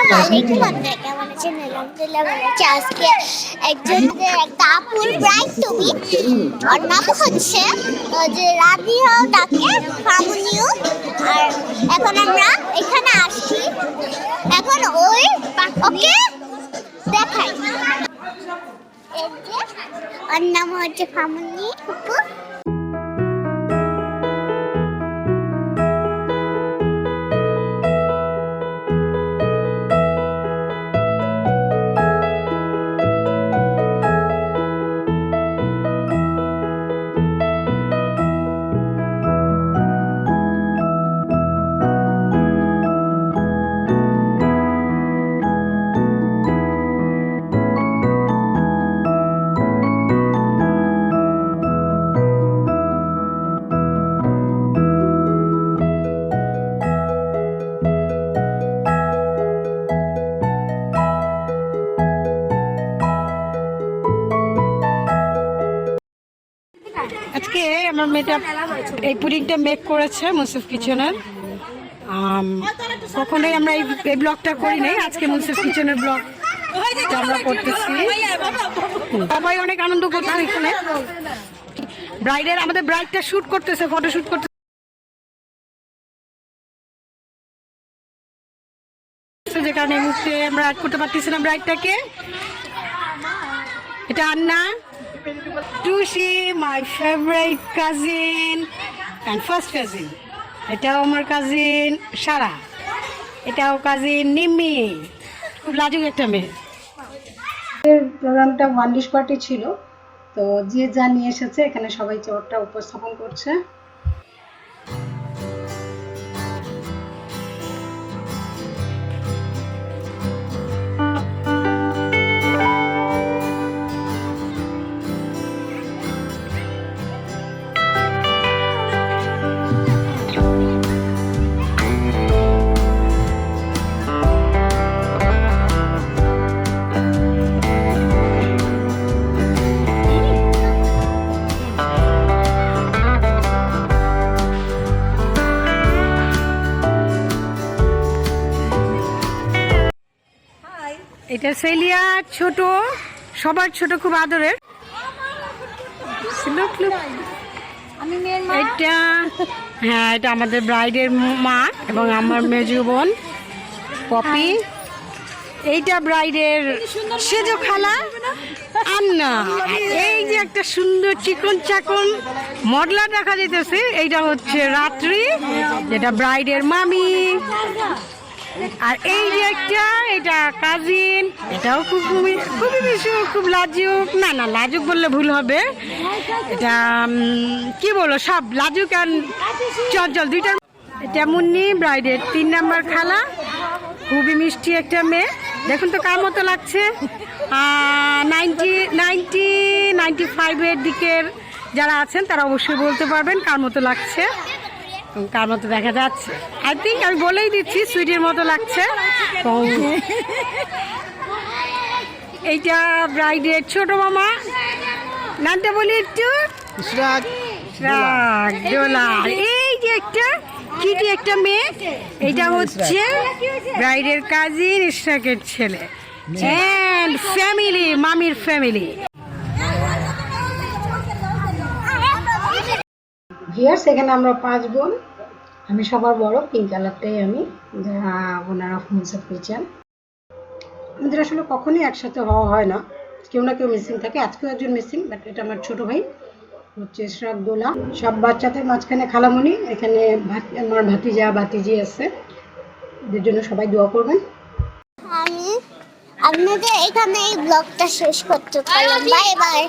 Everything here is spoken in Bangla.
আসসালামু আলাইকুম, কেমন আছেন? আলহামদুলিল্লাহ ভালো আছি। আজকে একজন একটা আপুর ব্রাইড টু বি, ওর নাম হচ্ছে যে রাবিয়া, তাকে ফামুনিও। আর এখন আমরা এখানে আসছি, এখন ওকে দেখাই। এই যে ওর নাম হচ্ছে ফামুনি আপু। আজকে আমার মেয়েটা এই পুডিংটা মেক করেছে মুনসিফ কিচেনের। কখনোই আমরা এই ব্লগটা করি নাই, আজকে মুনসিফ কিচেনের ব্লগ আমরা করতেছি। সবাই অনেক আনন্দ করছে এখানে। ব্রাইডের আমাদের ব্রাইডটা শুট করতেছে, ফটো শুট করতেছে, যে কারণে এই মুহূর্তে আমরা অ্যাড করতে পারতেছি না ব্রাইডটাকে। এটা Anna Tusi, my favourite cousin and first cousin. এটাও আমার কাজিন সারা, এটাও কাজিন নিম্মি। খুব লাজুক একটা মেয়ে। প্রোগ্রামটা ওয়ান ডিশ পার্টি ছিল, তো যে যা নিয়ে এসেছে এখানে সবাই চরটা উপস্থাপন করছে। এটা সেলিয়া, ছোট, সবার ছোট, খুব আদরের। এটা হ্যাঁ, এটা আমাদের ব্রাইডের মা এবং আমার মেজো বোন পপি। এইটা ব্রাইডের সেজো খালা আন্না। এই যে একটা সুন্দর চিকন চাকন মডেলার দেখা যেতেছে, এইটা হচ্ছে রাত্রি, যেটা ব্রাইডের মামি। আর এই যে একটা, এটা কাজিন, এটাও খুবই বেশি খুব লাজুক, না লাজুক বললে ভুল হবে, এটা কি বলবো, সব লাজুক আর চঞ্চল দুইটার। এটা মুন্নি, ব্রাইডের 3 নাম্বার খালা, খুবই মিষ্টি একটা মেয়ে। দেখুন তো কার মতো লাগছে। 95-এর দিকের যারা আছেন তারা অবশ্যই বলতে পারবেন কার মতো লাগছে, কার মতো দেখা যাচ্ছে। আই থিঙ্ক আমি বলেই দিচ্ছি, সুইটের মতো লাগছে। এইটা ব্রাইডের ছোট মামা, নামটা বলি একটু, ডোলা। এই যে একটা কিটি একটা মেয়ে, এইটা হচ্ছে ব্রাইডের কাজিন ইশরাকের ছেলে এন্ড ফ্যামিলি, মামির ফ্যামিলি। ভিউয়ার্স, এখানে আমরা 5 বোন, আমি সবার বড়, পিঙ্ক কালারটাই আমি, যারা ওনার অফ মুনসিফ কিচেন। আমাদের আসলে কখনই একসাথে হওয়া হয় না, কেউ না কেউ মিসিং থাকে। আজকেও একজন মিসিং, বাট এটা আমার ছোট ভাই হচ্ছে ইশরাক দোলা। সব বাচ্চাদের মাঝখানে খালামণি, এখানে আমার ভাতিজা ভাতিজি আছে, এদের জন্য সবাই দোয়া করবেন। আমি আপনাদের এখানে এই ব্লগটা শেষ করতে পারলাম। Bye bye.